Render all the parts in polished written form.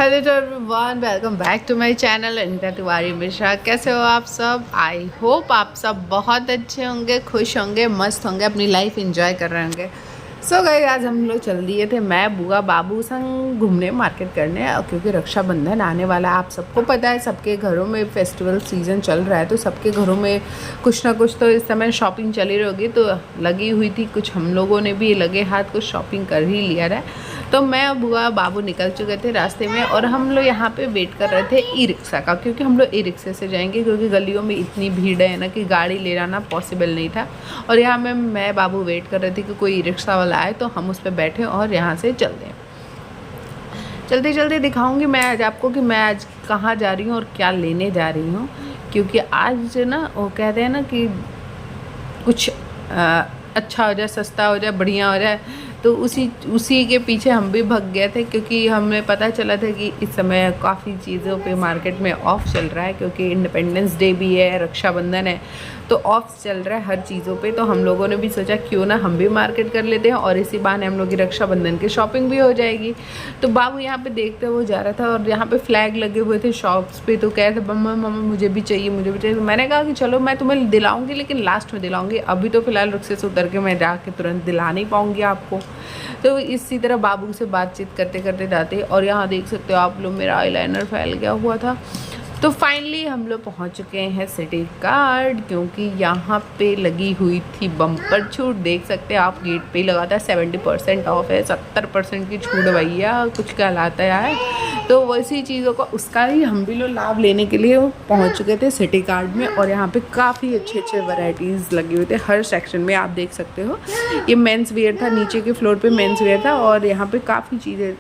Hello to everyone, welcome back to my channel Anita Tiwari Mishra. कैसे हो आप सब? आई होप आप सब बहुत अच्छे होंगे, खुश होंगे, मस्त होंगे, अपनी लाइफ एंजॉय कर रहे होंगे। सो गए आज हम लोग चल दिए थे मैं बुआ बाबू संग घूमने मार्केट करने, क्योंकि रक्षाबंधन आने वाला है। आप सबको पता है सबके घरों में फेस्टिवल सीज़न चल रहा है, तो सबके घरों में कुछ ना कुछ तो इस समय शॉपिंग चली रही होगी। तो लगी हुई थी, कुछ हम लोगों ने भी लगे हाथ कुछ शॉपिंग कर ही लिया है। तो मैं बुआ बाबू निकल चुके थे रास्ते में, और हम लोग यहाँ पे वेट कर रहे थे ई रिक्शा का, क्योंकि हम लोग ई रिक्शे से जाएंगे, क्योंकि गलियों में इतनी भीड़ है ना कि गाड़ी ले जाना पॉसिबल नहीं था। और यहाँ में मैं बाबू वेट कर रहे थे कि कोई ई रिक्शा वाला आए तो हम उस पर बैठे और यहाँ से चल दें। चलते चलते दिखाऊंगी मैं आज आपको कि मैं आज कहाँ जा रही हूँ और क्या लेने जा रही हूँ, क्योंकि आज ना वो कहते हैं ना कि कुछ अच्छा हो जाए, सस्ता हो जाए, बढ़िया हो जाए। तो उसी के पीछे हम भी भग गए थे, क्योंकि हमें पता चला था कि इस समय काफ़ी चीज़ों पे मार्केट में ऑफ चल रहा है, क्योंकि इंडिपेंडेंस डे भी है, रक्षाबंधन है, तो ऑफ चल रहा है हर चीज़ों पे। तो हम लोगों ने भी सोचा क्यों ना हम भी मार्केट कर लेते हैं, और इसी बहाने हम लोग की रक्षाबंधन की शॉपिंग भी हो जाएगी। तो बाबू यहाँ पे देखते हुए जा रहा था, और यहाँ पे फ्लैग लगे हुए थे शॉप्स पे, तो कह रहे थे मम्मा मम्मा मुझे भी चाहिए, मुझे भी चाहिए। तो मैंने कहा कि चलो मैं तुम्हें दिलाऊंगी, लेकिन लास्ट में दिलाऊंगी, अभी तो फिलहाल रिक्शे से उतर के मैं जाके तुरंत दिला नहीं पाऊँगी आपको। तो इसी तरह बाबू से बातचीत करते करते जाते, और यहाँ देख सकते हो आप लोग मेरा आईलाइनर फैल गया हुआ था। तो फाइनली हम लोग पहुँच चुके हैं सिटी कार्ड, क्योंकि यहाँ पे लगी हुई थी बम्पर छूट। देख सकते हैं आप, गेट पे ही लगा था 70% ऑफ है, 70% की छूट भैया, कुछ कहलाता है यार। तो वैसी चीज़ों का उसका ही हम भी लोग लाभ लेने के लिए पहुँच चुके थे सिटी कार्ड में। और यहाँ पे काफ़ी अच्छे अच्छे वैरायटीज़ लगे हुए थे हर सेक्शन में, आप देख सकते हो। ये मेंस वेयर था, नीचे के फ्लोर पे मेंस वेयर था, और यहाँ पे काफ़ी चीज़ें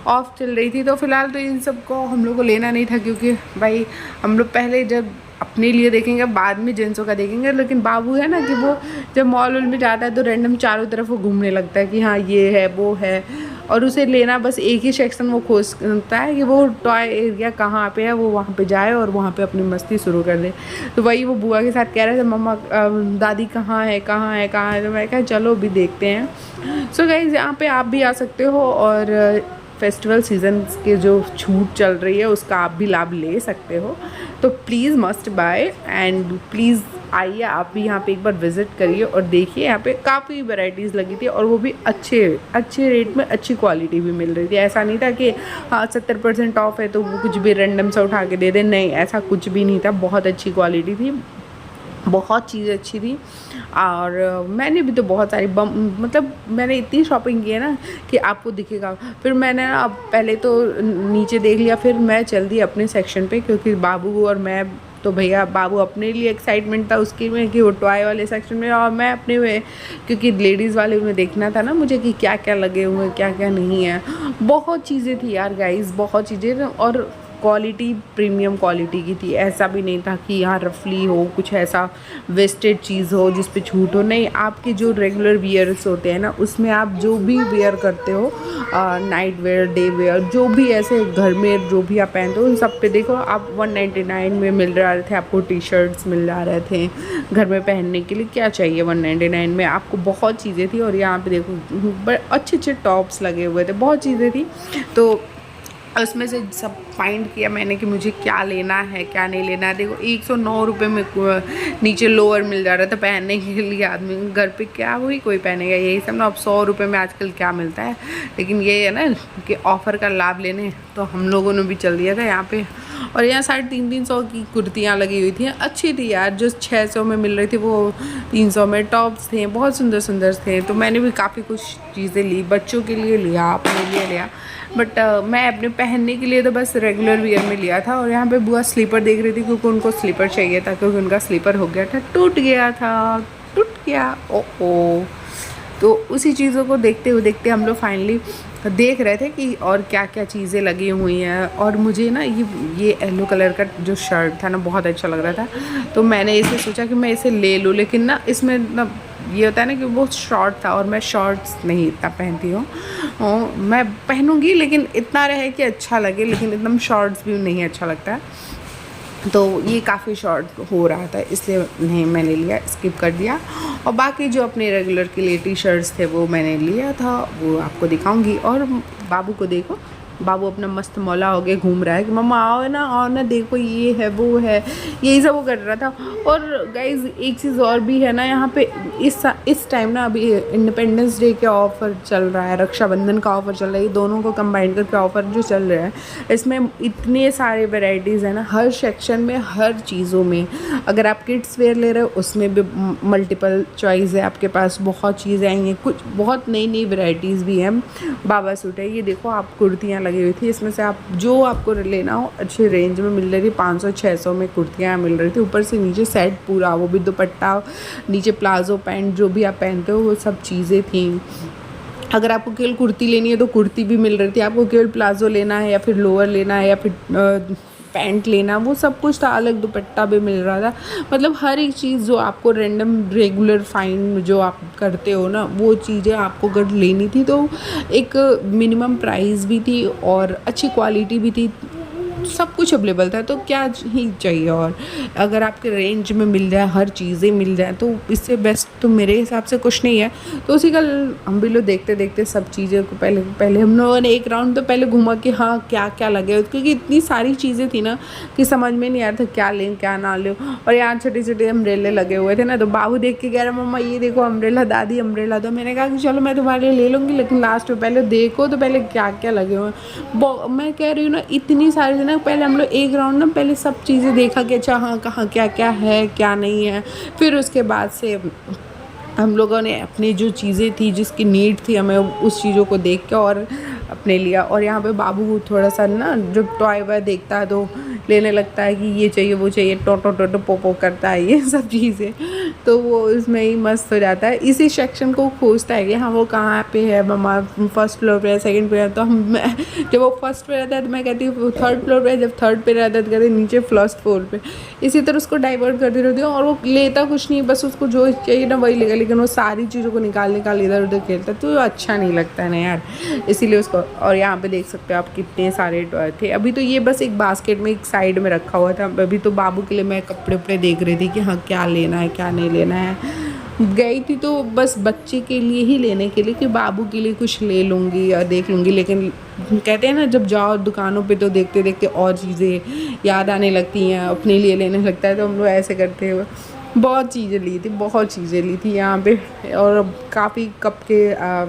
ऑफ चल रही थी। तो फिलहाल तो इन सब को हम लोग को लेना नहीं था, क्योंकि भाई हम लोग पहले जब अपने लिए देखेंगे बाद में जेंट्सों का देखेंगे। लेकिन बाबू है ना कि वो जब मॉल में जाता है तो रैंडम चारों तरफ वो घूमने लगता है कि हाँ ये है वो है, और उसे लेना बस एक ही सेक्शन वो खोजता है कि वो टॉय एरिया कहाँ पे है, वो वहाँ पे जाए और वहाँ पे अपनी मस्ती शुरू कर दे। तो वही वो बुआ के साथ कह रहे थे मम्मा दादी कहाँ है कहाँ है कहाँ है। तो मैं कहा चलो अभी देखते हैं। सो गाइस यहाँ पे आप भी आ सकते हो, और फेस्टिवल सीजन के जो छूट चल रही है उसका आप भी लाभ ले सकते हो। तो please must buy, and please आइए आप भी यहाँ पे एक बार विज़िट करिए और देखिए। यहाँ पे काफ़ी वैरायटीज़ लगी थी, और वो भी अच्छे रेट में अच्छी क्वालिटी भी मिल रही थी। ऐसा नहीं था कि हाँ 70% ऑफ है तो वो कुछ भी रैंडम सा उठा के दे दें, नहीं ऐसा कुछ भी नहीं था। बहुत अच्छी क्वालिटी थी, बहुत चीज़ें अच्छी थी। और मैंने भी तो बहुत सारी मतलब मैंने इतनी शॉपिंग की है ना कि आपको दिखेगा। फिर मैंने ना अब पहले तो नीचे देख लिया, फिर मैं चल दी अपने सेक्शन पे, क्योंकि बाबू और मैं तो भैया बाबू अपने लिए एक्साइटमेंट था उसके में कि वो टॉय वाले सेक्शन में, और मैं अपने में क्योंकि लेडीज़ वाले में देखना था ना मुझे कि क्या क्या लगे हुए हैं क्या क्या नहीं है। बहुत चीज़ें थी यार गाइस, बहुत चीज़ें, और क्वालिटी प्रीमियम क्वालिटी की थी। ऐसा भी नहीं था कि यहाँ रफली हो, कुछ ऐसा वेस्टेड चीज़ हो जिस पे छूट हो, नहीं। आपके जो रेगुलर वियर्स होते हैं ना उसमें आप जो भी वेयर करते हो, नाइट वेयर, डे वेयर, जो भी ऐसे घर में जो भी आप पहनते हो उन सब पे देखो आप 199 में मिल रहे थे आपको। टी शर्ट्स मिल जा रहे थे घर में पहनने के लिए, क्या चाहिए 199 में आपको, बहुत चीज़ें थी। और यहाँ पे देखो बड़े अच्छे अच्छे टॉप्स लगे हुए थे, बहुत चीज़ें थी। तो उसमें से सब फाइंड किया मैंने कि मुझे क्या लेना है क्या नहीं लेना है। देखो 109 रुपये में नीचे लोअर मिल जा रहा था पहनने के लिए। आदमी घर पे क्या हुई कोई पहनेगा यही सब ना। अब 100 रुपये में आजकल क्या मिलता है, लेकिन ये है ना कि ऑफ़र का लाभ लेने तो हम लोगों ने भी चल दिया था यहाँ पे। और यहाँ 350 की कुर्तियाँ लगी हुई थी, अच्छी थी यार। जो 600 में मिल रही थी वो 300 में। टॉप्स थे बहुत सुंदर सुंदर थे, तो मैंने भी काफ़ी कुछ चीज़ें ली, बच्चों के लिए लिया, अपने लिए लिया। बट मैं अपने पहनने के लिए तो बस रेगुलर वियर में लिया था। और यहाँ पे बुआ स्लीपर देख रही थी, क्योंकि उनको स्लीपर चाहिए था, क्योंकि उनका स्लीपर हो गया था, टूट गया ओ। तो उसी चीज़ों को देखते हम लोग फाइनली देख रहे थे कि और क्या क्या चीज़ें लगी हुई हैं। और मुझे ना ये येलो कलर का जो शर्ट था ना बहुत अच्छा लग रहा था, तो मैंने इसे सोचा कि मैं इसे ले लूँ। लेकिन ना इसमें ना ये होता है ना कि बहुत शॉर्ट था, और मैं शॉर्ट्स नहीं इतना पहनती हूँ। मैं पहनूँगी लेकिन इतना रहे कि अच्छा लगे, लेकिन एकदम शॉर्ट्स भी नहीं अच्छा लगता है। तो ये काफ़ी शॉर्ट हो रहा था, इसलिए नहीं मैंने लिया, स्किप कर दिया। और बाकी जो अपने रेगुलर के लिए टी शर्ट्स थे वो मैंने लिया था, वो आपको दिखाऊंगी। और बाबू को देखो बाबू अपना मस्त मौला हो गया, घूम रहा है कि मम्मा आओ ना देखो ये है वो है, यही सब वो कर रहा था। और गाइज एक चीज़ और भी है ना, यहाँ पे इस टाइम ना अभी इंडिपेंडेंस डे का ऑफ़र चल रहा है, रक्षाबंधन का ऑफ़र चल रहा है, ये दोनों को कंबाइन करके ऑफ़र जो चल रहा है, इसमें इतने सारे वेराइटीज़ है ना, हर सेक्शन में हर चीज़ों में। अगर आप किड्स वेयर ले रहे हो उसमें भी मल्टीपल चॉइस है आपके पास, बहुत चीज़ें आई हैं, कुछ बहुत नई नई वेराइटीज़ भी हैं। बाबा सूट है, ये देखो आप कुर्तियाँ लगी हुई थी, इसमें से आप जो आपको लेना हो अच्छी रेंज में मिल रही थी। 500-600 में कुर्तियाँ मिल रही थी, ऊपर से नीचे सेट पूरा, वो भी दुपट्टा, नीचे प्लाजो पैंट जो भी आप पहनते हो वो सब चीज़ें थी। अगर आपको केवल कुर्ती लेनी है तो कुर्ती भी मिल रही थी, आपको केवल प्लाजो लेना है या फिर लोअर लेना है या फिर पैंट लेना, वो सब कुछ था, अलग दुपट्टा भी मिल रहा था। मतलब हर एक चीज़ जो आपको रैंडम रेगुलर फाइन जो आप करते हो ना, वो चीज़ें आपको अगर लेनी थी तो एक मिनिमम प्राइस भी थी और अच्छी क्वालिटी भी थी, सब कुछ अवेलेबल था। तो क्या ही चाहिए, और अगर आपके रेंज में मिल जाए, हर चीज़ें मिल जाए, तो इससे बेस्ट तो मेरे हिसाब से कुछ नहीं है। तो उसी का हम भी लोग देखते देखते सब चीज़ें को पहले हम लोगों ने एक राउंड तो पहले घूमा कि हाँ क्या क्या लगे, क्योंकि इतनी सारी चीज़ें थी ना कि समझ में नहीं आ रहा था क्या लें क्या ना लें। और यहाँ छोटे छोटे अम्ब्रेले लगे हुए थे ना, तो बाबू देख के कह रहा मम्मा ये देखो अम्ब्रेला, दादी अम्ब्रेला दो। मैंने कहा कि चलो मैं तुम्हारे लिए ले लूँगी, लेकिन लास्ट में पहले देखो तो पहले क्या क्या लगे हुए हैं। मैं कह रही हूँ ना इतनी सारी थी ना, पहले हम लोग एक राउंड ना पहले सब चीज़ें देखा कि अच्छा हाँ कहाँ क्या क्या है क्या नहीं है। फिर उसके बाद से हम लोगों ने अपनी जो चीज़ें थी जिसकी नीड थी हमें, उस चीज़ों को देख के और अपने लिया। और यहाँ पे बाबू थोड़ा सा ना जब टॉय वाय देखता है तो लेने लगता है कि ये चाहिए वो चाहिए, टोटो टोटो पोपो करता है ये सब चीज़ें, तो वो उसमें ही मस्त हो जाता है। इसी सेक्शन को खोजता है कि हाँ वो कहाँ पे है मम्मा, फर्स्ट फ्लोर पे है सेकंड पे है। तो जब वो फर्स्ट पे रहता है तो मैं कहती हूँ थर्ड फ्लोर पे, जब थर्ड पे रहता है तो कहते नीचे फर्स्ट फ्लोर पे। इसी तरह उसको डाइवर्ट करती रहती हूँ, और वो लेता कुछ नहीं, बस उसको जो चाहिए ना वही लेगा, लेकिन वो सारी चीज़ों को निकाल इधर उधर खेलता है, तो अच्छा नहीं लगता है ना यार, इसीलिए उसको। और यहाँ पे देख सकते हो आप कितने सारे टॉय थे। अभी तो ये बस एक बास्केट में एक साइड में रखा हुआ था, अभी तो बाबू के लिए मैं कपड़े उपड़े देख रही थी कि हाँ क्या लेना है क्या नहीं लेना है। गई थी तो बस बच्चे के लिए ही लेने के लिए कि बाबू के लिए कुछ ले लूँगी या देख लूँगी, लेकिन कहते हैं ना जब जाओ दुकानों पे तो देखते देखते और चीज़ें याद आने लगती हैं, अपने लिए लेने लगता है। तो हम लोग ऐसे करते हुए बहुत चीज़ें ली थी, बहुत चीज़ें ली थी यहाँ पे। और काफ़ी कप के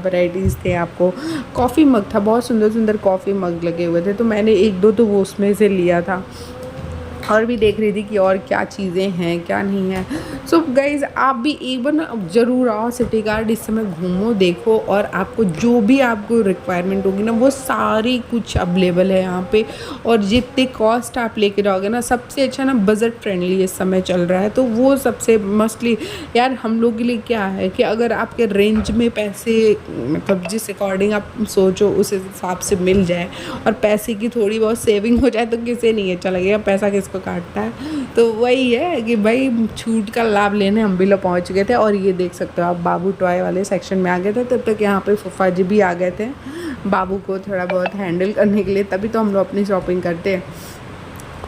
वैराइटीज़ थे, आपको कॉफ़ी मग था, बहुत सुंदर सुंदर कॉफ़ी मग लगे हुए थे, तो मैंने एक दो तो वो उसमें से लिया था। और भी देख रही थी कि और क्या चीज़ें हैं क्या नहीं है। सो गाइज़ आप भी एक बार ना ज़रूर आओ सिटी कार्ड, इस समय घूमो देखो, और आपको जो भी आपको रिक्वायरमेंट होगी ना वो सारी कुछ अवेलेबल है यहाँ पे। और जितने कॉस्ट आप लेके जाओगे ना, सबसे अच्छा ना बजट फ्रेंडली इस समय चल रहा है, तो वो सबसे मस्टली यार हम लोग के लिए क्या है कि अगर आपके रेंज में पैसे मतलब जिस अकॉर्डिंग आप सोचो उस हिसाब से मिल जाए, और पैसे की थोड़ी बहुत सेविंग हो जाए, तो किसे नहीं अच्छा लगेगा, पैसा किसको काटता है। तो वही है कि भाई छूट का लाभ लेने हम भी लोग पहुँच गए थे। और ये देख सकते हो आप बाबू टॉय वाले सेक्शन में आ गए थे, तब तक यहाँ पे फूफा जी भी आ गए थे बाबू को थोड़ा बहुत हैंडल करने के लिए, तभी तो हम लोग अपनी शॉपिंग करते हैं।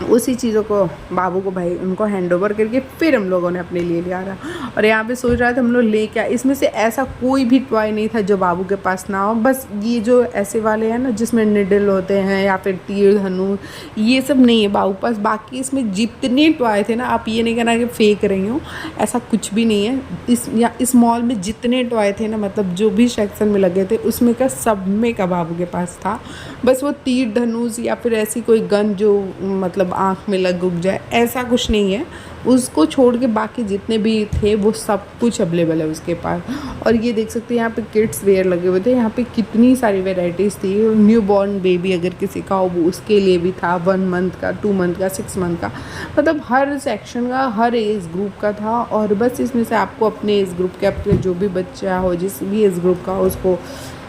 उसी चीज़ों को बाबू को भाई उनको हैंड ओवर करके फिर हम लोगों ने अपने लिए लिया रहा। और यहाँ पे सोच रहा था हम लोग ले क्या, इसमें से ऐसा कोई भी टॉय नहीं था जो बाबू के पास ना हो। बस ये जो ऐसे वाले हैं ना जिसमें निडल होते हैं या फिर तीर धनुष, ये सब नहीं है बाबू पास। बाकी इसमें जितने टॉय थे ना, आप ये नहीं कहना कि फेंक रही हूँ, ऐसा कुछ भी नहीं है। इस मॉल में जितने टॉय थे ना, मतलब जो भी सेक्शन में लगे थे उसमें का सब में का बाबू के पास था। बस वो तीर धनुष या फिर ऐसी कोई गन जो मतलब आँख में लग उग जाए, ऐसा कुछ नहीं है। उसको छोड़ के बाकी जितने भी थे वो सब कुछ अवेलेबल है उसके पास। और ये देख सकते हैं यहाँ पे किड्स वेयर लगे हुए थे, यहाँ पे कितनी सारी वेराइटीज़ थी। न्यू बॉर्न बेबी अगर किसी का हो वो उसके लिए भी था, 1 मंथ का, 2 मंथ का, 6 मंथ का, मतलब हर सेक्शन का हर एज ग्रुप का था। और बस इसमें से आपको अपने एज ग्रुप के, अपने जो भी बच्चा हो जिस भी एज ग्रुप का हो उसको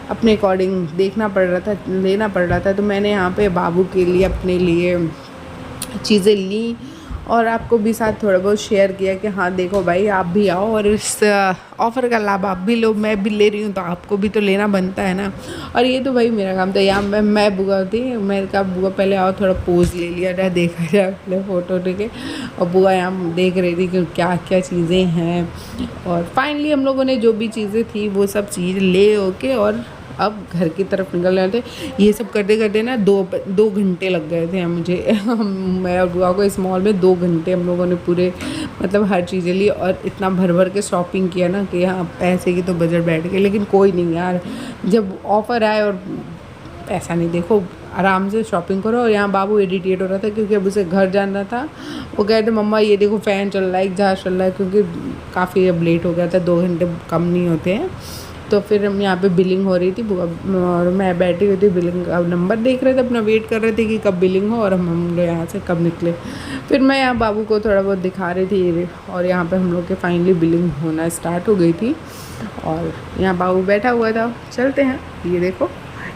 अपने अकॉर्डिंग देखना पड़ रहा था, लेना पड़ रहा था। तो मैंने यहाँ पे बाबू के लिए अपने लिए चीज़ें ली और आपको भी साथ थोड़ा बहुत शेयर किया कि हाँ देखो भाई आप भी आओ और इस ऑफ़र का लाभ आप भी लो, मैं भी ले रही हूँ तो आपको भी तो लेना बनता है ना। और ये तो भाई मेरा काम था। यहाँ मैं बुआ थी, मैंने कहा बुआ पहले आओ थोड़ा पोज ले लिया जाए, देखा जाए पहले फ़ोटो ठीक। और बुआ यहाँ देख रही थी कि क्या क्या चीज़ें हैं। और फाइनली हम लोगों ने जो भी चीज़ें थी वो सब चीज़ ले ओके और अब घर की तरफ निकल रहे थे। ये सब करते करते ना 2 घंटे लग गए थे मुझे मैं और बुआ को इस मॉल में 2 घंटे हम लोगों ने पूरे मतलब हर चीज़ें ली और इतना भर भर के शॉपिंग किया ना कि हाँ पैसे की तो बजट बैठ गई। लेकिन कोई नहीं यार, जब ऑफ़र आए और पैसा नहीं, देखो आराम से शॉपिंग करो। और यहाँ बाबू इरिटेट हो रहा था क्योंकि अब उसे घर जाना था। वो कह रहे थे मम्मा ये देखो फ़ैन चल रहा है, एक जहाज़ चल रहा है, क्योंकि काफ़ी अब लेट हो गया था, 2 घंटे कम नहीं होते हैं। तो फिर हम यहाँ पे बिलिंग हो रही थी और मैं बैठी हुई थी, बिलिंग का नंबर देख रहे थे, अपना वेट कर रहे थे कि कब बिलिंग हो और हम लोग यहाँ से कब निकले। फिर मैं यहाँ बाबू को थोड़ा बहुत दिखा रही थी और यहाँ पे हम लोग के फाइनली बिलिंग होना स्टार्ट हो गई थी और यहाँ बाबू बैठा हुआ था। चलते हैं। ये देखो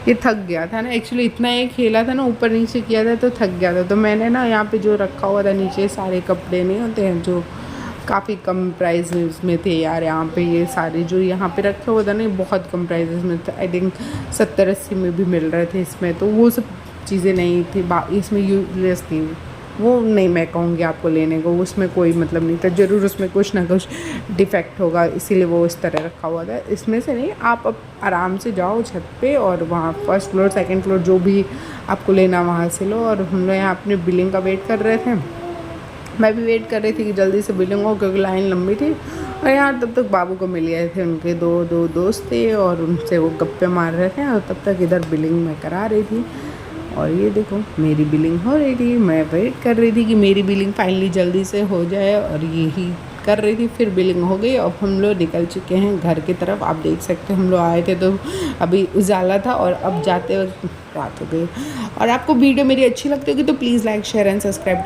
ये थक गया था ना, एक्चुअली इतना ये खेला था ना, ऊपर नीचे किया था तो थक गया था। तो मैंने ना यहाँ पे जो रखा हुआ था नीचे सारे कपड़े नहीं होते हैं जो काफ़ी कम प्राइस में थे यार, यहाँ पे ये सारे जो यहाँ पे रखा हुआ था ना, ये बहुत कम प्राइस में था। आई थिंक 70-80 में भी मिल रहे थे इसमें। तो वो सब चीज़ें नहीं थी इसमें, यूजलेस थी वो। नहीं मैं कहूँगी आपको लेने को, उसमें कोई मतलब नहीं था। ज़रूर उसमें कुछ ना कुछ डिफेक्ट होगा, इसीलिए वो इस तरह रखा हुआ था। इसमें से नहीं, आप अब आराम से जाओ छत पे और वहाँ फर्स्ट फ्लोर सेकंड फ्लोर जो भी आपको लेना वहाँ से लो। और हम लोग यहाँ अपने बिलिंग का वेट कर रहे थे। मैं भी वेट कर रही थी कि जल्दी से बिलिंग हो, क्योंकि लाइन लंबी थी। और यहाँ तब तक बाबू को मिल गए थे, उनके दो दोस्त थे और उनसे वो गप्पे मार रहे थे और तब तक इधर बिलिंग मैं करा रही थी। और ये देखो मेरी बिलिंग हो रही थी, मैं वेट कर रही थी कि मेरी बिलिंग फाइनली जल्दी से हो जाए और यही कर रही थी। फिर बिलिंग हो गई। अब हम लोग निकल चुके हैं घर की तरफ। आप देख सकते हैं हम लोग आए थे तो अभी उजाला था और अब जाते वक्त रात हो गई। और आपको वीडियो मेरी अच्छी लगती होगी तो please like share and subscribe to